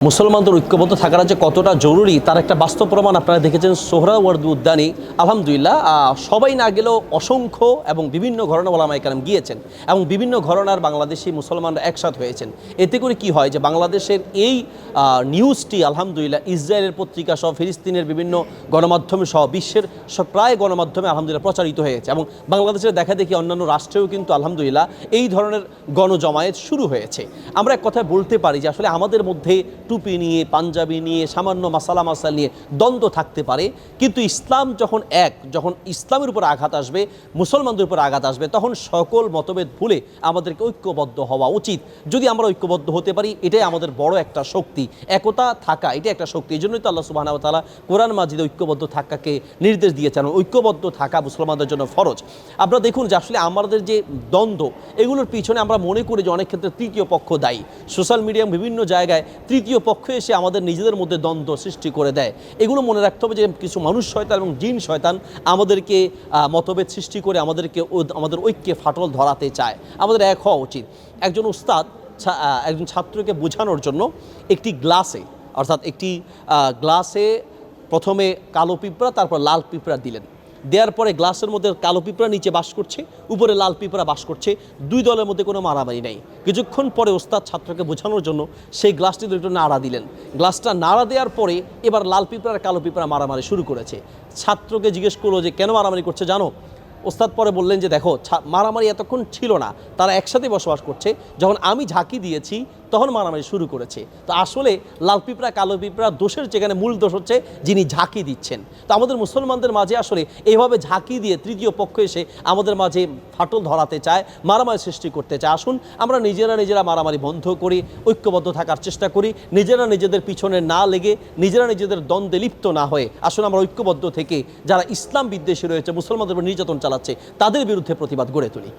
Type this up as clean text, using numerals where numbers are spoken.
মুসলমানদের ঐক্যবদ্ধ থাকাটা যে কতটা জরুরি তার একটা বাস্তব প্রমাণ আপনারা দেখেছেন সোহরাওয়ার্দী উদ্যানে। আলহামদুলিল্লাহ সবাই না গেলেও অসংখ্য এবং বিভিন্ন ঘরানা ওলামায়ে কেরাম গিয়েছেন এবং বিভিন্ন ঘরানার বাংলাদেশি মুসলমানরা একসাথ হয়েছেন। এতে করে কি হয় যে বাংলাদেশের এই নিউজটি আলহামদুলিল্লাহ ইসরায়েলের পত্রিকা সহ ফিলিস্তিনের বিভিন্ন গণমাধ্যমে সহ বিশ্বের প্রায় গণমাধ্যমে আলহামদুলিল্লাহ প্রচারিত হয়েছে এবং বাংলাদেশের দেখা দেখি অন্যান্য রাষ্ট্রেও কিন্তু আলহামদুলিল্লাহ এই ধরনের গণজমায়েত শুরু হয়েছে। আমরা এক কথায় বলতে পারি যে আসলে আমাদের মধ্যে টুপি নিয়ে, পাঞ্জাবি নিয়ে, সামান্য মাসালা নিয়ে দ্বন্দ্ব থাকতে পারে, কিন্তু ইসলাম যখন ইসলামের উপর আঘাত আসবে, মুসলমানদের উপর আঘাত আসবে, তখন সকল মতভেদ ভুলে আমাদেরকে ঐক্যবদ্ধ হওয়া উচিত। যদি আমরা ঐক্যবদ্ধ হতে পারি, এটাই আমাদের বড় একটা শক্তি। একতা থাকা এটাই একটা শক্তি। এই জন্যই তো আল্লাহ সুবহানাহু ওয়া তাআলা কোরআন মাজিদে ঐক্যবদ্ধ থাকাকে নির্দেশ দিয়েছেন। ঐক্যবদ্ধ থাকা মুসলমানদের জন্য ফরজ। আপনারা দেখুন যে আসলে আমাদের যে দ্বন্দ্ব, এগুলোর পিছনে আমরা মনে করি যে অনেক ক্ষেত্রে তৃতীয় পক্ষ দায়ী। সোশ্যাল মিডিয়া বিভিন্ন জায়গায় তৃতীয় পক্ষ এসে আমাদের নিজেদের মধ্যে দ্বন্দ্ব সৃষ্টি করে দেয়। এগুলো মনে রাখতে হবে যে কিছু মানুষ শয়তান এবং জিন শয়তান আমাদেরকে মতভেদ সৃষ্টি করে আমাদের ঐক্যে ফাটল ধরাতে চায়। আমাদের এক হওয়া উচিত। একজন উস্তাদ একজন ছাত্রকে বোঝানোর জন্য একটি গ্লাসে প্রথমে কালো পিঁপড়া তারপর লাল পিঁপড়া দিলেন। দেওয়ার পরে গ্লাসের মধ্যে কালো পিঁপড়া নিচে বাস করছে, উপরে লাল পিঁপড়া বাস করছে। দুই দলের মধ্যে কোনো মারামারি নেই। কিছুক্ষণ পরে ওস্তাদ ছাত্রকে বোঝানোর জন্য সেই গ্লাসটি একটু নাড়া দিলেন। গ্লাসটা নাড়া দেওয়ার পরে এবার লাল পিঁপড়া আর কালো পিঁপড়া মারামারি শুরু করেছে। ছাত্রকে জিজ্ঞেস করলো যে কেন মারামারি করছে জানো? ওস্তাদ পরে বললেন যে দেখো, মারামারি এতক্ষণ ছিল না, তারা একসাথে বসবাস করছে। যখন আমি ঝাঁকি দিয়েছি তখন মারামারি শুরু করেছে। তো আসলে লাল পিঁপড়া কালো পিঁপড়া দোষের যেখানে মূল দোষ হচ্ছে যিনি ঝাঁকি দিচ্ছেন। তো আমাদের মুসলমানদের মাঝে আসলে এইভাবে ঝাঁকি দিয়ে তৃতীয় পক্ষ এসে আমাদের মাঝে ফাটল ধরাতে চায়, মারামারি সৃষ্টি করতে চায়। আসুন আমরা নিজেরা মারামারি বন্ধ করি, ঐক্যবদ্ধ থাকার চেষ্টা করি, নিজেদের পিছনে না লেগে নিজেদের দ্বন্দ্বে লিপ্ত না হয়ে আসুন আমরা ঐক্যবদ্ধ থেকে যারা ইসলাম বিদ্বেষী রয়েছে, মুসলমানদের উপর নির্যাতন চালাচ্ছে, তাদের বিরুদ্ধে প্রতিবাদ গড়ে তুলি।